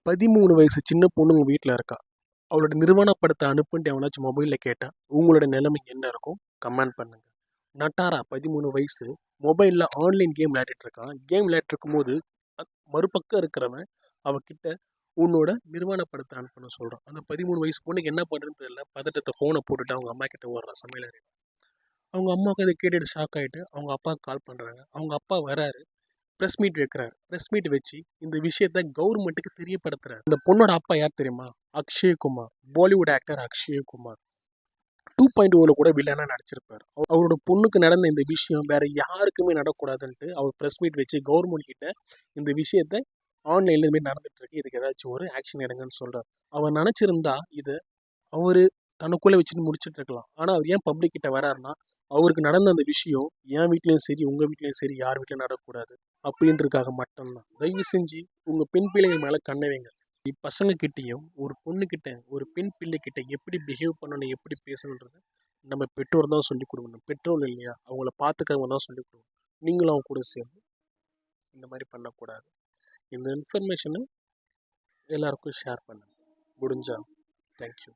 13 வயசு சின்ன பொண்ணு உங்கள் வீட்டில் இருக்கா. அவளோட நிறுவனப்படுத்த அனுப்புன்ட்டு எவனாச்சும் மொபைலில் கேட்டால் உங்களோட நிலைமை என்ன இருக்கும்? கமெண்ட் பண்ணுங்க. நட்டாரா 13 வயசு மொபைலில் ஆன்லைன் கேம் விளையாடிட்டு இருக்கான். கேம் விளையாடிட்டு இருக்கும்போது மறுபக்கம் இருக்கிறவன் அவகிட்ட உன்னோட நிறுவனப்படுத்த அனுப்பணும்னு சொல்கிறான். அந்த 13 வயசு பொண்ணுக்கு என்ன பண்ணுறதுன்னு தெரியல. பதட்டத்தை ஃபோனை போட்டுட்டு அவங்க அம்மா கிட்ட ஓடுறான் சமையல். அவங்க அம்மாவுக்கு அதை கேட்டுட்டு ஷாக் ஆகிட்டு அவங்க அப்பாவுக்கு கால் பண்ணுறாங்க. அவங்க அப்பா வராரு, ப்ரெஸ் மீட் வைக்கிறாரு. ப்ரெஸ் மீட் வச்சு இந்த விஷயத்த கவர்மெண்ட்டுக்கு தெரியப்படுத்துறாரு. இந்த பொண்ணோட அப்பா யார் தெரியுமா? அக்ஷய்குமார், பாலிவுட் ஆக்டர் அக்ஷய்குமார். 2.0 கூட வில்லனா நடிச்சிருப்பார். அவரோட பொண்ணுக்கு நடந்த இந்த விஷயம் வேற யாருக்குமே நடக்கூடாதுன்ட்டு அவர் ப்ரெஸ் மீட் வச்சு கவர்மெண்ட் கிட்ட இந்த விஷயத்த ஆன்லைன்ல இதுமாரி நடந்துட்டு இருக்கு, இதுக்கு ஏதாச்சும் ஒரு ஆக்ஷன் எடுங்கன்னு சொல்றாரு. அவர் நினைச்சிருந்தா இதை அவரு தனக்குள்ளே வச்சுட்டு முடிச்சுட்டு இருக்கலாம். ஆனால் அவர் ஏன் பப்ளிக் கிட்ட வராருன்னா, அவருக்கு நடந்த அந்த விஷயம் என் வீட்லேயும் சரி உங்கள் வீட்லேயும் சரி யார் வீட்லையும் நடக்கக்கூடாது அப்படின்றதுக்காக மட்டும்தான். தயவு செஞ்சு உங்கள் பெண் பிள்ளைகள் மேலே கண்ணை வைங்க. பசங்க கிட்டேயும் ஒரு பொண்ணுக்கிட்ட ஒரு பெண் பிள்ளைக்கிட்ட எப்படி பிஹேவ் பண்ணணும், எப்படி பேசணுன்றது நம்ம பெற்றோர் தான் சொல்லிக் கொடுக்கணும். பெற்றோர் இல்லையா, அவங்கள பார்த்துக்கிறவங்க தான் சொல்லிக் கொடுக்கணும். நீங்களும் அவங்க கூட சேர்ந்து இந்த மாதிரி பண்ணக்கூடாது. இந்த இன்ஃபர்மேஷனை எல்லாருக்கும் ஷேர் பண்ணுங்க முடிஞ்சா. தேங்க்யூ.